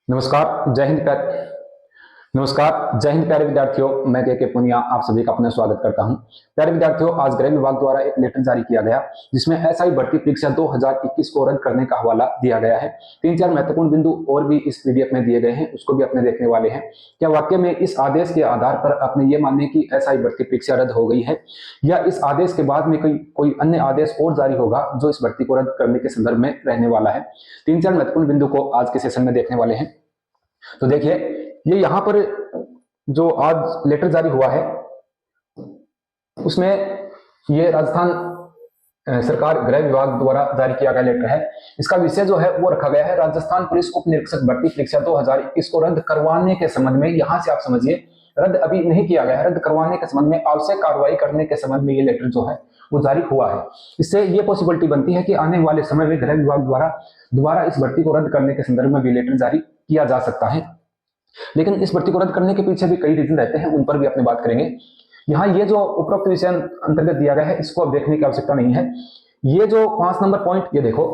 नमस्कार जय हिंद प्यारे नमस्कार जय हिंद प्यारे विद्यार्थियों, मैं के पुनिया आप सभी का अपना स्वागत करता हूं। प्यारे विद्यार्थियों, आज गृह विभाग द्वारा एक लेटर जारी किया गया जिसमें एसआई भर्ती परीक्षा 2021 को रद्द करने का हवाला दिया गया है। 3-4 महत्वपूर्ण बिंदु और भी इस पीडीएफ में दिए गए हैं, उसको भी अपने देखने वाले हैं। क्या वाकई में इस आदेश के आधार पर अपने ये मानने की एसआई भर्ती परीक्षा रद्द हो गई है, या इस आदेश के बाद में कोई अन्य आदेश और जारी होगा जो इस भर्ती को रद्द करने के संदर्भ में रहने वाला है। 3-4 महत्वपूर्ण बिंदु को आज के सेशन में देखने वाले हैं। तो देखिए, ये यहाँ पर जो आज लेटर जारी हुआ है उसमें ये राजस्थान सरकार गृह विभाग द्वारा जारी किया गया लेटर है। इसका विषय जो है वो रखा गया है राजस्थान पुलिस उप निरीक्षक भर्ती परीक्षा 2021 को रद्द करवाने के संबंध में। यहां से आप समझिए, रद्द अभी नहीं किया गया है, रद्द करवाने के संबंध में आवश्यक कार्रवाई करने के संबंध में ये लेटर जो है वो जारी हुआ है। इससे ये पॉसिबिलिटी बनती है कि आने वाले समय में गृह विभाग द्वारा दोबारा इस भर्ती को रद्द करने के संदर्भ में भी लेटर जारी किया जा सकता है। लेकिन इस भर्ती को रद्द करने के पीछे भी कई रीजन रहते हैं, उन पर भी अपनी बात करेंगे। यहाँ ये जो उपरोक्त विषय अंतर्गत दिया गया है इसको अब देखने की आवश्यकता नहीं है। ये जो 5 नंबर पॉइंट, ये देखो,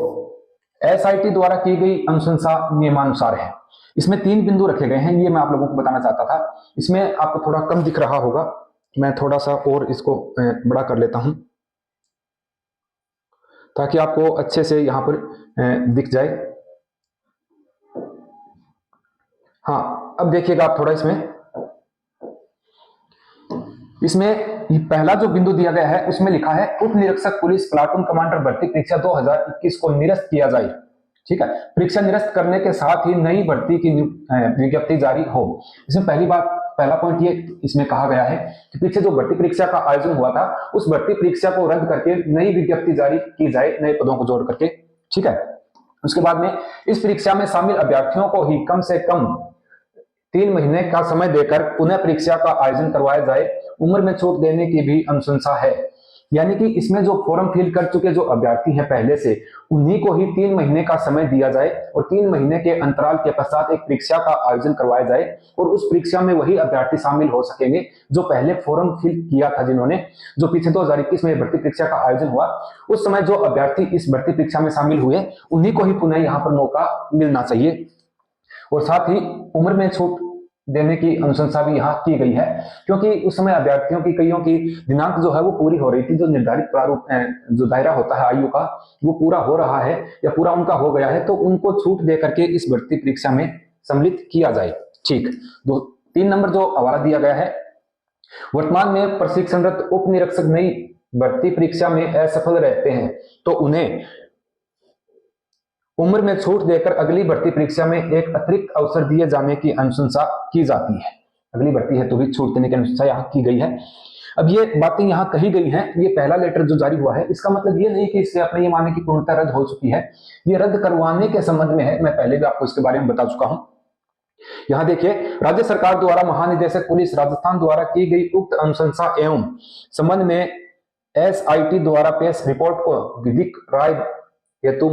एसआईटी द्वारा की गई अनुशंसा नियमानुसार है। इसमें 3 बिंदु रखे गए हैं, ये मैं आप लोगों को बताना चाहता था। इसमें आपको थोड़ा कम दिख रहा होगा, मैं थोड़ा सा और इसको बड़ा कर लेता हूं ताकि आपको अच्छे से यहां पर दिख जाए। हाँ, अब देखिएगा आप थोड़ा इसमें पहला जो बिंदु दिया गया है उसमें लिखा है उप निरीक्षक पुलिस प्लाटून कमांडर भर्ती परीक्षा 2021 को निरस्त किया जाए। ठीक है, परीक्षा निरस्त करने के साथ ही नई भर्ती की विज्ञप्ति जारी हो। इसमें पहला पॉइंट ये इसमें कहा गया है कि पीछे जो भर्ती परीक्षा का आयोजन हुआ था उस भर्ती परीक्षा को रद्द करके नई विज्ञप्ति जारी की जाए, नए पदों को जोड़ करके। ठीक है, उसके बाद में इस परीक्षा में शामिल अभ्यर्थियों को ही कम से कम 3 महीने का समय देकर पुनः परीक्षा का आयोजन करवाया जाए। उम्र में छूट देने की भी अनुशंसा है। यानी कि इसमें जो फॉर्म फिल कर चुके जो अभ्यर्थी हैं पहले से, उन्हीं को ही 3 महीने का समय दिया जाए और 3 महीने के अंतराल के पश्चात एक परीक्षा का आयोजन करवाया जाए और उस परीक्षा में वही अभ्यर्थी शामिल हो सकेंगे जो पहले फॉर्म फिल किया था, जिन्होंने जो पीछे 2021 में भर्ती परीक्षा का आयोजन हुआ उस समय जो अभ्यर्थी इस भर्ती परीक्षा में शामिल हुए उन्हीं को ही पुनः यहाँ पर मौका मिलना चाहिए। और साथ ही उम्र में छूट देने की अनुशंसा भी यहाँ की गई है, क्योंकि उस समय अभ्यर्थियों की कईयों की दिनांक जो है वो पूरी हो रही थी। जो निर्धारित प्रारूप जो दायरा होता है आयु का वो पूरा हो रहा है या पूरा उनका हो गया है, तो उनको छूट दे करके इस भर्ती परीक्षा में सम्मिलित किया जाए। ठीक, 3 नंबर जो हवाला दिया गया है, वर्तमान में प्रशिक्षणरत उप निरीक्षक नई भर्ती परीक्षा में असफल रहते हैं तो उन्हें उम्र में छूट देकर अगली भर्ती परीक्षा में एक अतिरिक्त अवसर दिए जाने की अनुशंसा की जाती है। अगली भर्ती है तो भी छूट देने की अनुशंसा यहाँ की गई है। अब ये बातें यहाँ कही गई हैं, ये पहला लेटर जो जारी हुआ है इसका मतलब ये नहीं कि इससे अपने ये माने की पूर्णतः रद्द हो चुकी है। ये रद्द करवाने के संबंध में है, मैं पहले भी आपको इसके बारे में बता चुका हूं। यहाँ देखिए, राज्य सरकार द्वारा महानिदेशक पुलिस राजस्थान द्वारा की गई उक्त अनुशंसा एवं संबंध में एसआईटी द्वारा पेश रिपोर्ट को विधिक राय हेतु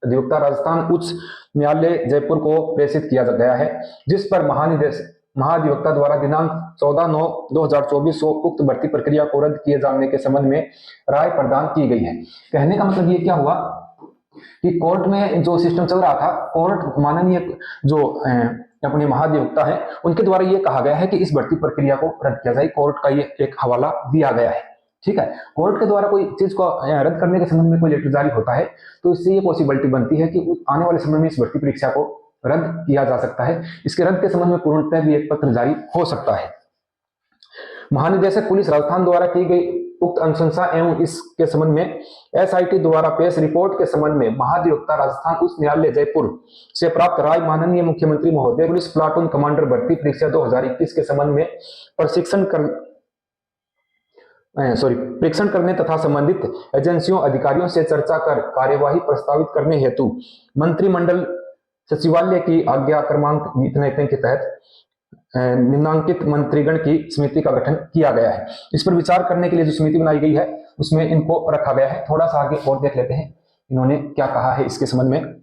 अधिवक्ता राजस्थान उच्च न्यायालय जयपुर को प्रेषित किया गया है, जिस पर महाधिवक्ता द्वारा दिनांक 14/9/2024 को उक्त भर्ती प्रक्रिया को रद्द किए जाने के संबंध में राय प्रदान की गई है। कहने का मतलब ये क्या हुआ कि कोर्ट में जो सिस्टम चल रहा था, कोर्ट माननीय जो अपने महाधिवक्ता है उनके द्वारा ये कहा गया है कि इस भर्ती प्रक्रिया को रद्द किया जाए। कोर्ट का ये एक हवाला दिया गया है। ठीक है, कोर्ट के द्वारा कोई चीज को रद्द करने के संबंध में कोई लेटर जारी होता है तो इससे ये पॉसिबिलिटी बनती है कि आने वाले समय में इस भर्ती परीक्षा को रद्द किया जा सकता है। इसके रद्द के संबंध में पूर्णतः भी एक पत्र जारी हो सकता है। महानिदेशक पुलिस राजस्थान द्वारा की गई उक्त अनुशंसा एवं इसके संबंध में एसआईटी द्वारा पेश रिपोर्ट के संबंध में महाधिवक्ता राजस्थान उच्च न्यायालय जयपुर से प्राप्त राय माननीय मुख्यमंत्री महोदय पुलिस प्लाटून कमांडर भर्ती परीक्षा 2021 के संबंध में परीक्षण करने तथा संबंधित एजेंसियों अधिकारियों से चर्चा कर कार्यवाही प्रस्तावित करने हेतु मंत्रिमंडल सचिवालय की आज्ञा क्रमांक इतने के तहत निम्नांकित मंत्रीगण की समिति का गठन किया गया है। इस पर विचार करने के लिए जो समिति बनाई गई है उसमें इनको रखा गया है। थोड़ा सा आगे और देख लेते हैं इन्होंने क्या कहा है इसके संबंध में।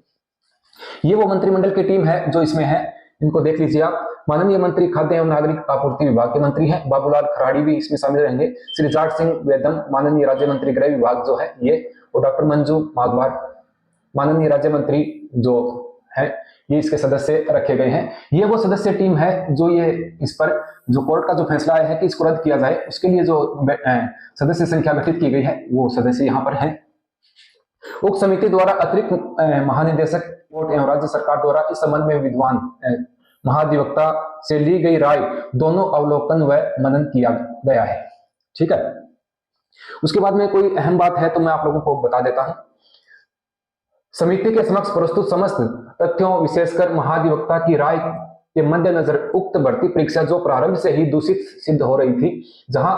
ये वो मंत्रिमंडल की टीम है जो इसमें है, इनको देख लीजिए आप। माननीय मंत्री खाद्य एवं नागरिक आपूर्ति विभाग के मंत्री हैं बाबूलाल खराड़ी भी इसमें शामिल रहेंगे। श्री जाट सिंह वेदम माननीय राज्य मंत्री गृह विभाग जो है ये, और डॉक्टर मंजू माघवार माननीय राज्य मंत्री जो है ये इसके सदस्य रखे गए हैं। ये वो सदस्य टीम है जो ये इस पर जो कोर्ट का जो फैसला आया है कि इसको रद्द किया जाए, उसके लिए जो सदस्य संख्या गठित की गई है वो सदस्य यहाँ पर है। उक्त समिति द्वारा अतिरिक्त महानिदेशक कोर्ट एवं राज्य सरकार द्वारा इस संबंध में विद्वान महाधिवक्ता से ली गई राय दोनों अवलोकन व मनन किया गया है। ठीक है, उसके बाद में कोई अहम बात है तो मैं आप लोगों को बता देता हूं। समिति के समक्ष प्रस्तुत समस्त तथ्यों विशेषकर महाधिवक्ता की राय के मद्देनजर उक्त भर्ती परीक्षा जो प्रारंभ से ही दूषित सिद्ध हो रही थी, जहां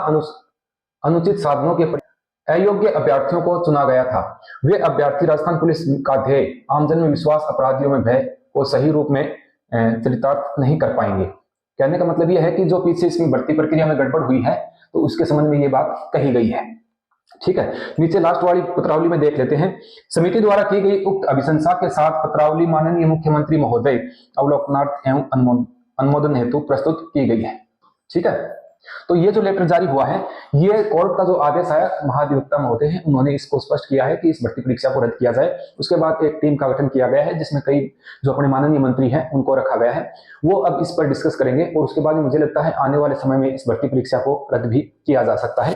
अनुचित साधनों के अयोग्य अभ्यर्थियों को चुना गया था, वे अभ्यर्थी राजस्थान पुलिस का ध्येय आमजन में विश्वास, अपराधियों में भय को सही रूप में चरितार्थ नहीं कर पाएंगे। कहने का मतलब यह है कि जो पीछे इसमें भर्ती प्रक्रिया में गड़बड़ हुई है तो उसके संबंध में ये बात कही गई है। ठीक है, नीचे लास्ट वाली पत्रावली में देख लेते हैं। समिति द्वारा की गई उक्त अभिशंसा के साथ पत्रावली माननीय मुख्यमंत्री महोदय अवलोकनार्थ एवं अनुमोदन हेतु प्रस्तुत की गई है। ठीक है, तो ये जो लेटर जारी हुआ है, ये कोर्ट का जो आदेश आया, महाधिवक्ता महोदय हैं उन्होंने इसको स्पष्ट किया है कि इस भर्ती परीक्षा को रद्द किया जाए। उसके बाद एक टीम का गठन किया गया है जिसमें कई जो अपने माननीय मंत्री हैं उनको रखा गया है, वो अब इस पर डिस्कस करेंगे और उसके बाद मुझे लगता है आने वाले समय में इस भर्ती परीक्षा को रद्द भी किया जा सकता है।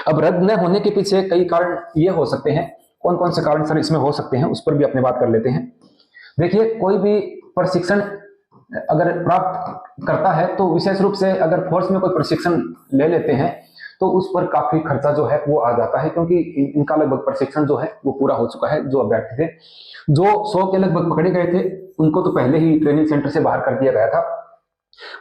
अब रद्द न होने के पीछे कई कारण ये हो सकते हैं। कौन कौन से कारण सर इसमें हो सकते हैं उस पर भी अपने बात कर लेते हैं। देखिए, कोई भी प्रशिक्षण अगर प्राप्त करता है तो विशेष रूप से अगर फोर्स में कोई प्रशिक्षण ले लेते हैं तो उस पर काफी खर्चा जो है वो आ जाता है, क्योंकि इनका लगभग प्रशिक्षण जो है वो पूरा हो चुका है। जो अभ्यर्थी थे जो 100 के लगभग पकड़े गए थे उनको तो पहले ही ट्रेनिंग सेंटर से बाहर कर दिया गया था,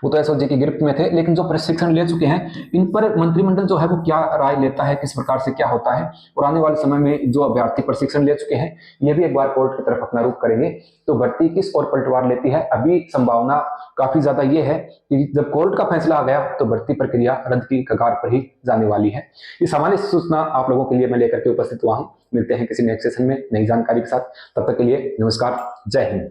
वो तो एसओजी की गिरफ्त में थे। लेकिन जो प्रशिक्षण ले चुके हैं इन पर मंत्रिमंडल जो है वो क्या राय लेता है, किस प्रकार से क्या होता है, और आने वाले समय में जो अभ्यर्थी प्रशिक्षण ले चुके हैं ये भी एक बार कोर्ट की तरफ अपना रुख करेंगे तो भर्ती किस ओर पलटवार लेती है। अभी संभावना काफी ज्यादा ये है कि जब कोर्ट का फैसला आ गया तो भर्ती प्रक्रिया रद्द की कगार पर ही जाने वाली है। ये सामान्य सूचना आप लोगों के लिए मैं लेकर के उपस्थित हुआ हूं। मिलते हैं किसी नेक्स्ट सेशन में नई जानकारी के साथ, तब तक के लिए नमस्कार, जय हिंद।